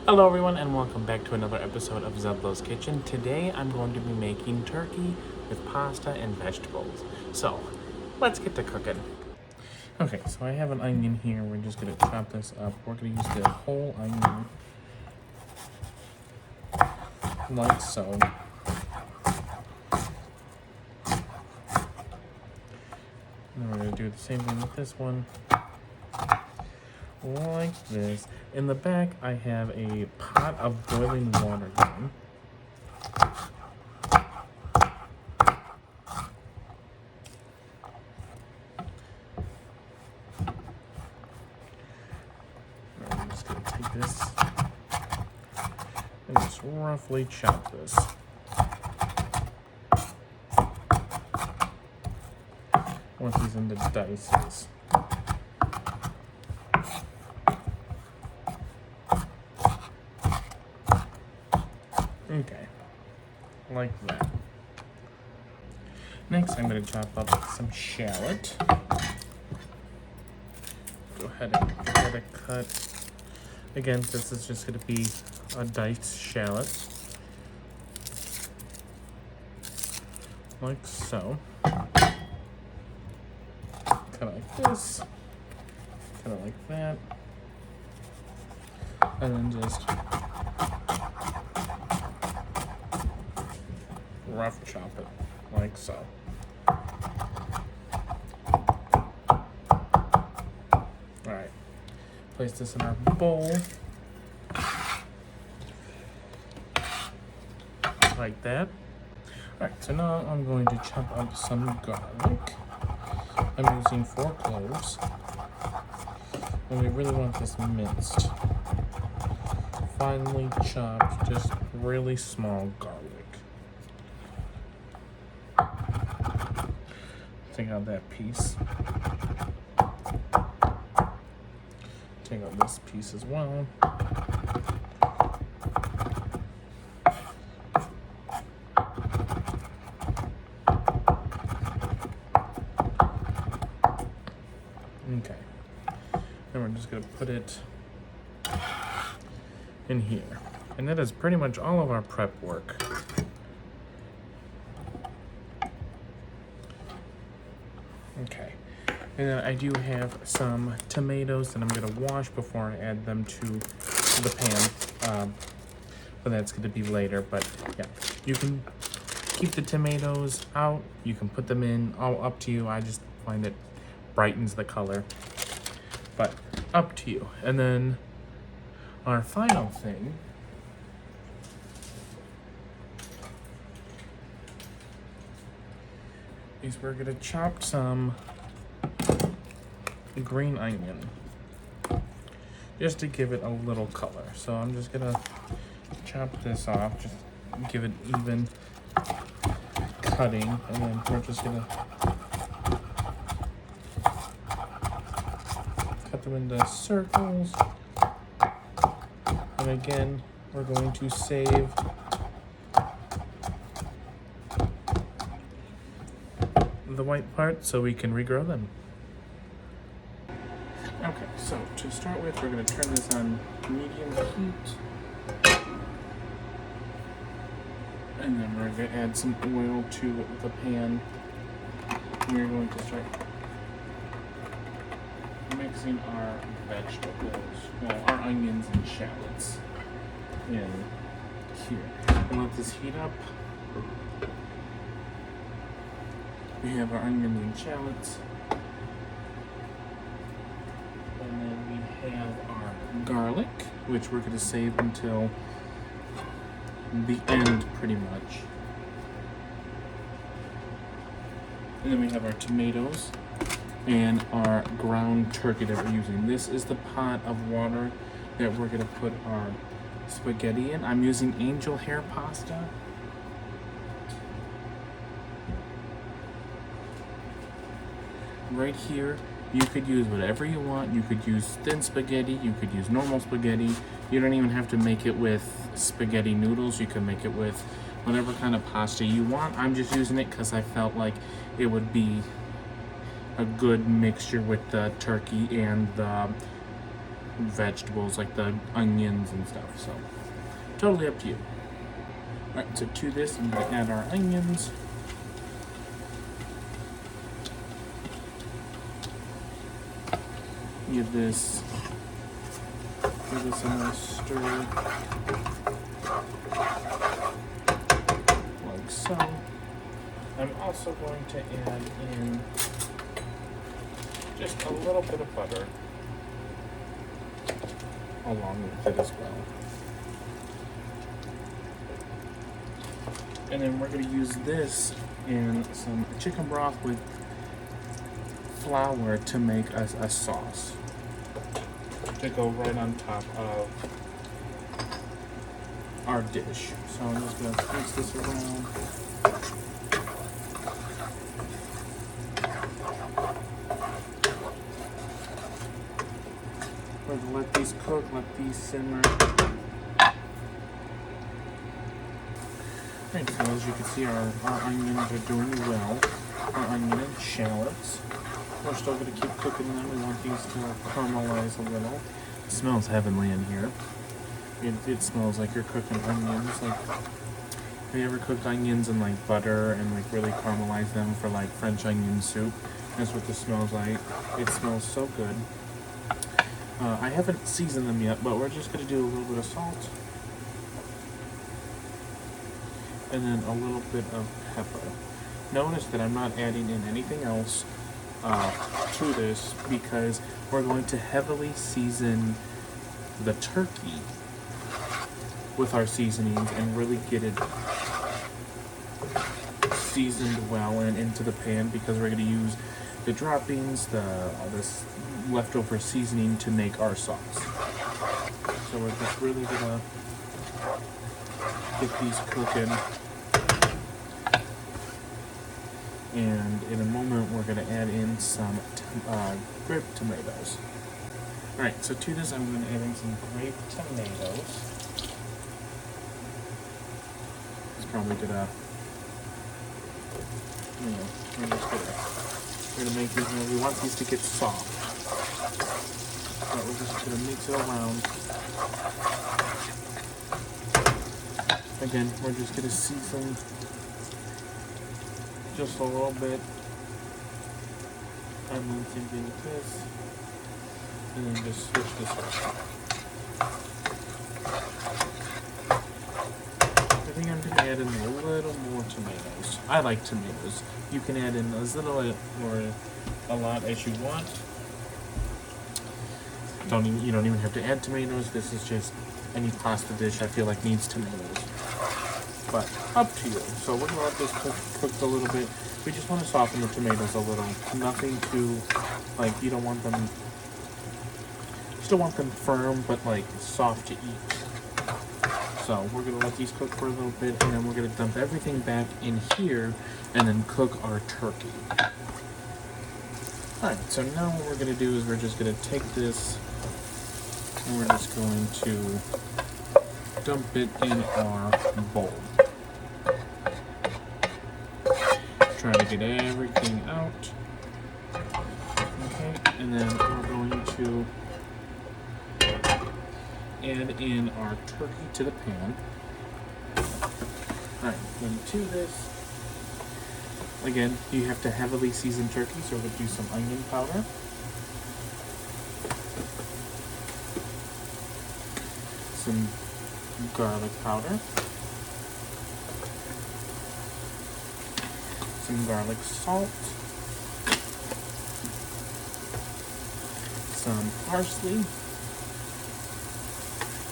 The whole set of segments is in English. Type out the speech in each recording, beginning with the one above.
Hello everyone and welcome back to another episode of Zeblo's Kitchen. Today I'm going to be making turkey with pasta and vegetables. So, let's get to cooking. Okay, so I have an onion here. We're just going to chop this up. We're going to use the whole onion, like so. And we're going to do the same thing with this one, like this. In the back, I have a pot of boiling water going. I'm just going to take this and just roughly chop this. Once these into dices. Okay, like that. Next, I'm going to chop up some shallot. Go ahead and get a cut. Again, this is just going to be a diced shallot. Like so. Cut it like this. Cut it like that. And then just rough chop it like so. Alright, place this in our bowl. Like that. Alright, so now I'm going to chop up some garlic. I'm using 4 cloves. And we really want this minced. Finely chopped, just really small garlic. Take out that piece. Take out this piece as well. Okay. And we're just going to put it in here. And that is pretty much all of our prep work. Okay. And then I do have some tomatoes that I'm going to wash before I add them to the pan. But that's going to be later. But yeah, you can keep the tomatoes out. You can put them in. All up to you. I just find it brightens the color. But up to you. And then our final thing is we're going to chop some green onion just to give it a little color. So I'm just going to chop this off, just give it even cutting, and then we're just going to cut them into circles. And again, we're going to save the white part so we can regrow them. Okay, so to start with, we're going to turn this on medium heat. And then we're going to add some oil to the pan. We're going to start mixing our vegetables, well, our onions and shallots in here. And let this heat up. We have our onions and shallots. And then we have our garlic, which we're going to save until the end pretty much. And then we have our tomatoes and our ground turkey that we're using. This is the pot of water that we're going to put our spaghetti in. I'm using angel hair pasta. Right here, you could use whatever you want. You could use thin spaghetti, you could use normal spaghetti. You don't even have to make it with spaghetti noodles. You can make it with whatever kind of pasta you want. I'm just using it because I felt like it would be a good mixture with the turkey and the vegetables like the onions and stuff. So totally up to you. All right, so to this, I'm gonna add our onions. Give this a nice stir, like so. I'm also going to add in just a little bit of butter along with it as well. And then we're going to use this in some chicken broth with flour to make a sauce to go right on top of our dish. So I'm just going to mix this around. We're going to let these cook, let these simmer. Alright, so as you can see, our onions are doing well. Our onion and shallots. We're still going to keep cooking them. We want these to caramelize a little. It smells heavenly in here. It smells like you're cooking onions. Like, have you ever cooked onions in like butter and like really caramelize them for like French onion soup? That's what this smells like. It smells so good. I haven't seasoned them yet, but we're just going to do a little bit of salt. And then a little bit of pepper. Notice that I'm not adding in anything else to this because we're going to heavily season the turkey with our seasonings and really get it seasoned well and into the pan, because we're going to use the droppings, this leftover seasoning to make our sauce. So we're just really going to get these cooking. And in a moment, we're going to add in some grape tomatoes. Alright, so to this, I'm going to add in some grape tomatoes. It's probably going to, we're going to make these, we want these to get soft. But we're just going to mix it around. Again, we're just going to season just a little bit. I'm going to do this, and then just switch this around. I think I'm going to add in a little more tomatoes. I like tomatoes. You can add in as little or a lot as you want. You don't even have to add tomatoes. This is just any pasta dish I feel like needs tomatoes. But up to you. So we're gonna let this cook a little bit. We just want to soften the tomatoes a little. Nothing too, like, you don't want them, you still want them firm, but like soft to eat. So we're gonna let these cook for a little bit, and then we're gonna dump everything back in here and then cook our turkey. Alright, so now what we're gonna do is we're just gonna take this and we're just going to dump it in our bowl. Try to get everything out. Okay, and then we're going to add in our turkey to the pan. Alright, then to this, again, you have to heavily season turkey, so we'll do some onion powder. Some garlic powder. Some garlic salt. Some parsley.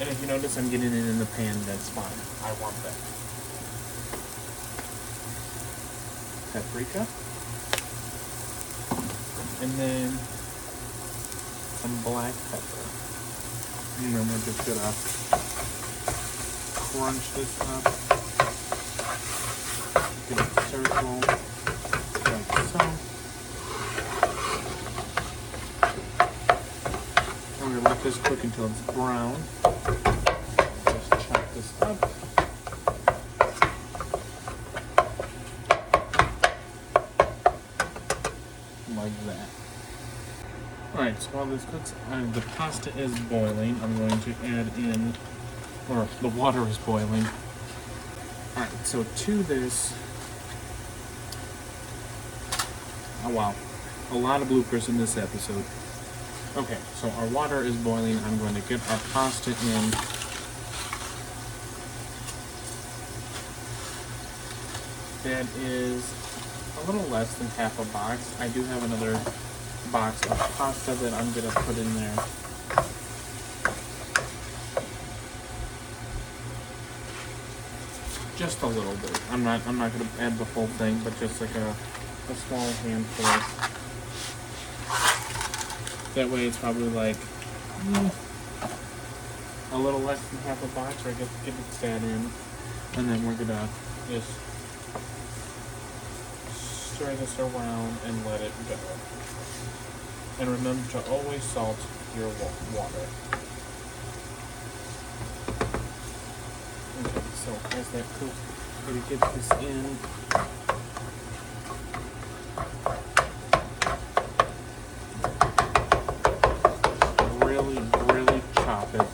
And if you notice I'm getting it in the pan, that's fine. I want that. Paprika. And then some black pepper. And then we're just gonna crunch this up. Get a circle like so. And we're gonna let this cook until it's brown. Just chop this up. Like that. Alright, so while this cooks, the pasta is boiling. I'm going to add in, or the water is boiling. Alright, so to this, oh wow, a lot of bloopers in this episode. Okay, so our water is boiling. I'm going to get our pasta in. That is a little less than half a box. I do have another box of pasta that I'm going to put in there. Just a little bit. I'm not going to add the whole thing, but just like a small handful. That way it's probably like a little less than half a box, or I get that in. And then we're going to just stir this around and let it go. And remember to always salt your water. Okay, so as that cooks, we're going to get this in. Really, really chop it.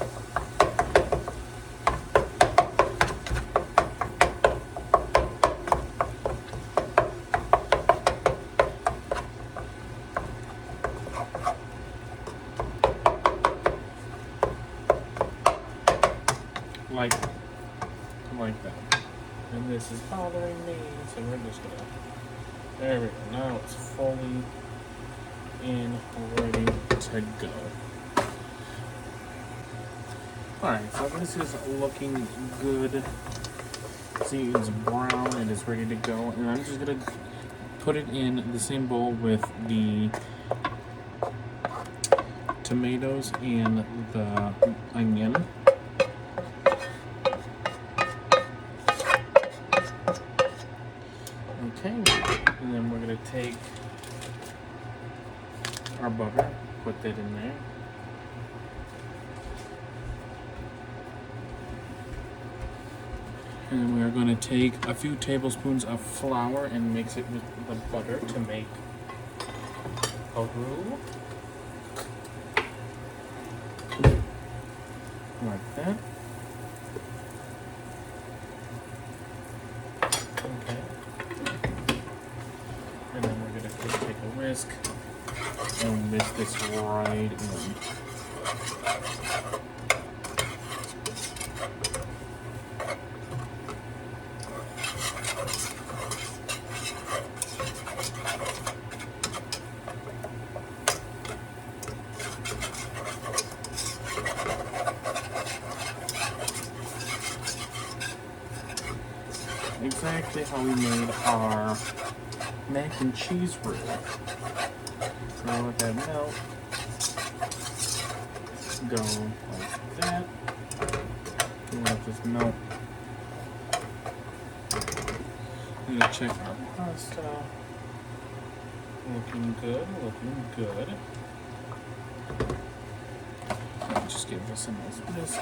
Like that. And this is bothering me, so we're just gonna, there we go. Now it's fully in, ready to go. Alright, so this is looking good. See, it's brown, it is ready to go. And I'm just gonna put it in the same bowl with the tomatoes and the onion. Okay, and then we're going to take our butter, put that in there. And then we are going to take a few tablespoons of flour and mix it with the butter to make a roux. Like that. Okay. And then we're going to take a whisk and whisk this right in. Exactly how we made our mac and cheese roux. So let that melt. Go like that. And let this melt. I'm gonna check our pasta. Looking good, looking good. Just give this a nice whisk.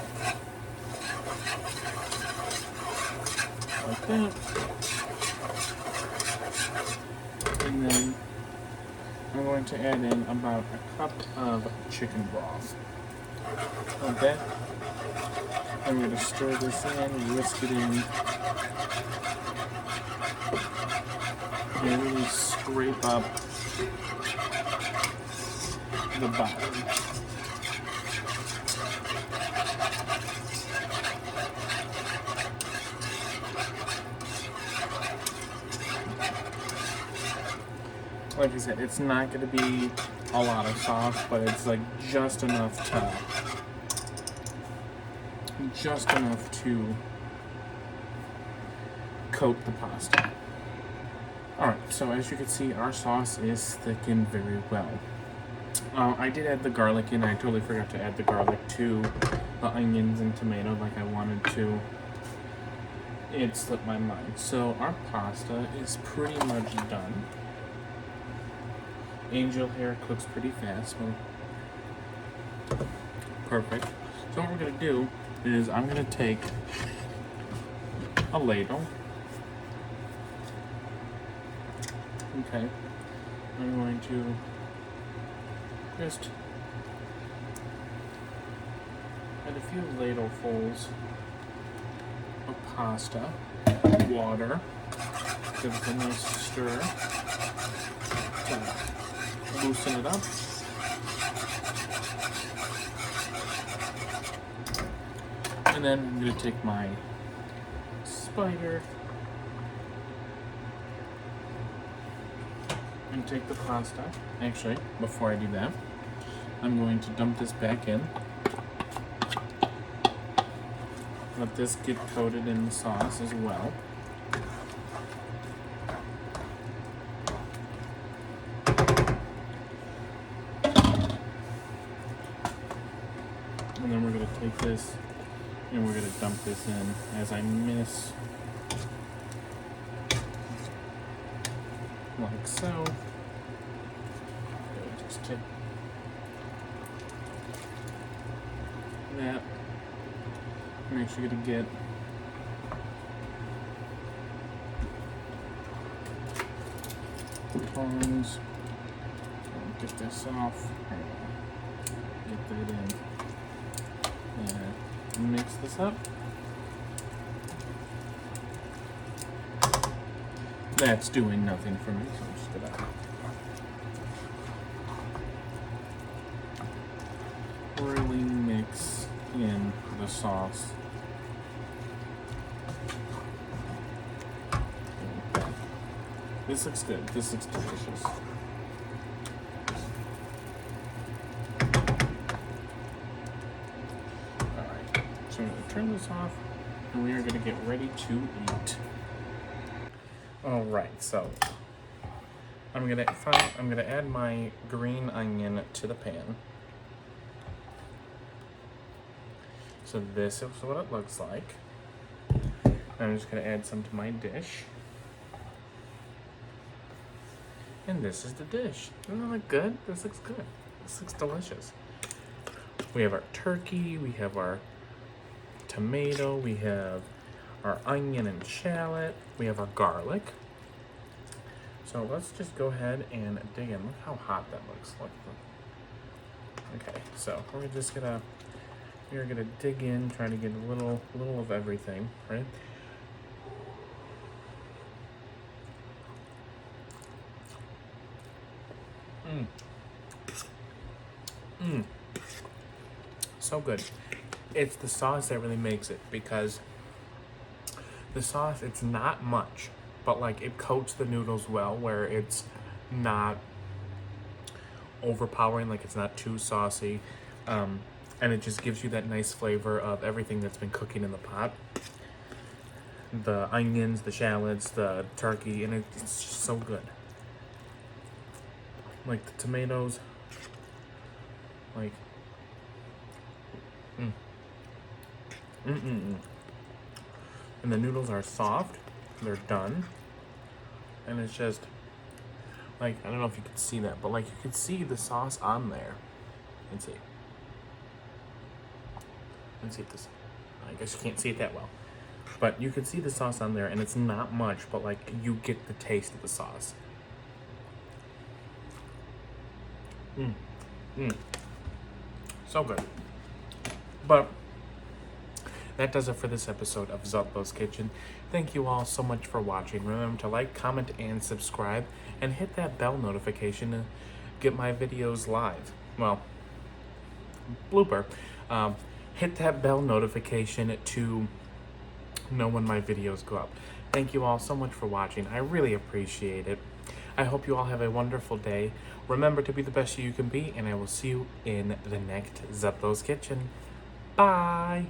Like that. And then I'm going to add in about a cup of chicken broth. Like that. I'm going to stir this in, whisk it in, and really scrape up the bottom. Like I said, it's not going to be a lot of sauce, but it's like just enough to coat the pasta. Alright, so as you can see, our sauce is thickened very well. I did add the garlic in. I totally forgot to add the garlic to the onions and tomato like I wanted to. It slipped my mind. So our pasta is pretty much done. Angel hair cooks pretty fast. Well, perfect. So what we're going to do is I'm going to take a ladle. Okay. I'm going to just Add a few ladlefuls of pasta, water, give it a nice stir to loosen it up. And then I'm going to take my spider and take the pasta. Actually, before I do that, I'm going to dump this back in. Let this get coated in the sauce as well. And then we're going to take this and we're going to dump this in as I miss, like so. Just take that. Make sure to get tongs. Get this off. Get that in. And mix this up. That's doing nothing for me, so I'm just gonna really mix in the sauce. This looks good. This looks delicious. Alright, so I'm going to turn this off and we are going to get ready to eat. Alright, so I'm going to add my green onion to the pan. So this is what it looks like. I'm just going to add some to my dish. And this is the dish. Doesn't it look good? This looks good. This looks delicious. We have our turkey, we have our tomato, we have our onion and shallot, we have our garlic. So let's just go ahead and dig in. Look how hot that looks. Look. Okay, so we're gonna dig in, try to get a little of everything, right? So good. It's the sauce that really makes it, because the sauce, it's not much, but like it coats the noodles well, where it's not overpowering, like it's not too saucy, and it just gives you that nice flavor of everything that's been cooking in the pot. The onions, the shallots, the turkey, and it's just so good. Like the tomatoes, like and the noodles are soft, they're done, and it's just like, I don't know if you can see that, but like you can see the sauce on there. Let's see if this, I guess you can't see it that well, but you can see the sauce on there, and it's not much, but like you get the taste of the sauce. So good. But that does it for this episode of Zuplo's Kitchen. Thank you all so much for watching. Remember to like, comment, and subscribe, and hit that bell notification to get my videos live. Well, blooper. Hit that bell notification to know when my videos go up. Thank you all so much for watching. I really appreciate it. I hope you all have a wonderful day. Remember to be the best you can be, and I will see you in the next Zuplo's Kitchen. Bye!